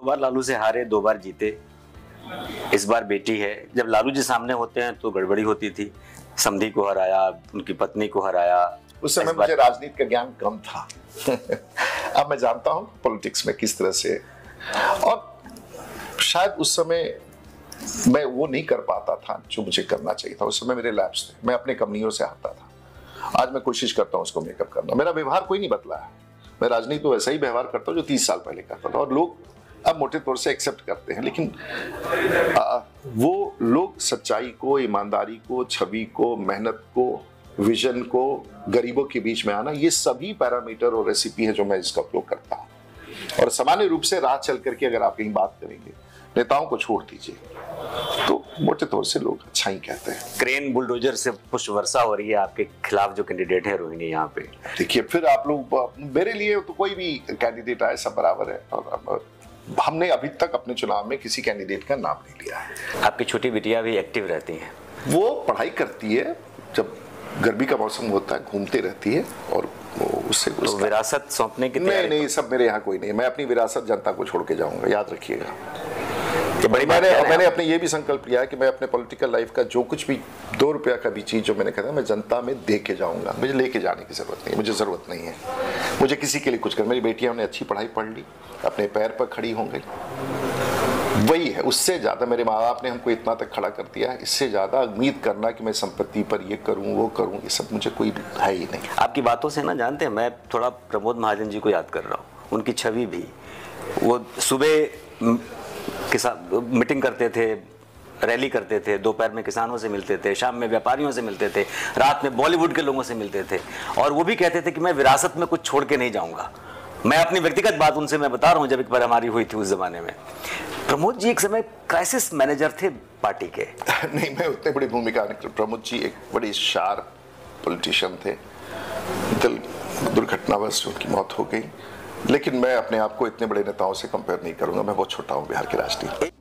बार लालू से हारे, 2 बार जीते। इस बार बेटी है। जब लालू जी सामने होते हैं तो गड़बड़ी होती थी। समधी को हराया, उनकी पत्नी को हराया। उस समय मुझे राजनीति का ज्ञान कम था। अब मैं जानता हूं पॉलिटिक्स में किस तरह से, और शायद उस समय मैं वो नहीं कर पाता था जो मुझे करना चाहिए था। उस समय मेरे लैप्स थे, मैं अपने कमियों से आता था। आज मैं कोशिश करता हूं उसको मेकअप करना। मेरा व्यवहार कोई नहीं बदला है। मैं राजनीति तो वैसा ही व्यवहार करता हूं जो 30 साल पहले करता था, और लोग अब मोटे तौर से एक्सेप्ट करते हैं। लेकिन वो लोग सच्चाई को, ईमानदारी को, छवि को, मेहनत को, विजन को, गरीबों के बीच में आना, ये सभी पैरामीटर और रेसिपी है जो मैं इसका उपयोग करता हूँ। और सामान्य रूप से राह चल करके अगर आप कहीं बात करेंगे, नेताओं को छोड़ दीजिए, तो मोटे तौर से लोग अच्छा ही कहते हैं। क्रेन बुलडोजर से पुष्प वर्षा हो रही है आपके खिलाफ जो कैंडिडेट है रोहिणी यहाँ पे। देखिए, फिर आप लोग, मेरे लिए तो कोई भी कैंडिडेट आए सब बराबर है, और हमने अभी तक अपने चुनाव में किसी कैंडिडेट का नाम नहीं लिया है। आपकी छोटी बिटिया भी एक्टिव रहती हैं। वो पढ़ाई करती है, जब गर्मी का मौसम होता है घूमती रहती है, और उससे तो विरासत सौंपने की नहीं, सब मेरे यहाँ कोई नहीं। मैं अपनी विरासत जनता को छोड़ के जाऊंगा, याद रखिएगा। तो बड़ी मैंने अपने ये भी संकल्प लिया है कि मैं अपने पॉलिटिकल लाइफ का जो कुछ भी 2 रुपया का भी चीज जो मैंने कहा मैं जनता में दे के जाऊंगा। मुझे लेके जाने की जरूरत नहीं, मुझे जरूरत नहीं है मुझे किसी के लिए कुछ कर। मेरी बेटियां ने अच्छी पढ़ाई पढ़ ली, अपने पैर पर खड़ी हो गई, वही है। उससे ज्यादा मेरे माँ बाप ने हमको इतना तक खड़ा कर दिया है, इससे ज्यादा उम्मीद करना कि मैं संपत्ति पर ये करूं वो करूं, ये सब मुझे कोई है ही नहीं। आपकी बातों से ना जानते हैं, मैं थोड़ा प्रमोद महाजन जी को याद कर रहा हूँ। उनकी छवि भी, वो सुबह मीटिंग करते थे, रैली करते थे, दोपहर में किसानों से मिलते थे, शाम में व्यापारियों से मिलते थे, रात में बॉलीवुड के लोगों से मिलते थे, और वो भी कहते थे कि मैं विरासत में कुछ छोड़ के नहीं जाऊंगा। मैं अपनी व्यक्तिगत बात उनसे मैं बता रहा हूं, जब एक बार हमारी हुई थी उस जमाने में। प्रमोद जी एक समय क्राइसिस मैनेजर थे पार्टी के। नहीं, मैं उतने बड़ी भूमिका नहीं। प्रमोद जी एक बड़े शार्प पॉलिटिशियन थे। दुर्घटनावश उनकी मौत हो गई, लेकिन मैं अपने आप को इतने बड़े नेताओं से कंपेयर नहीं करूंगा। मैं बहुत छोटा हूं बिहार की राजनीति।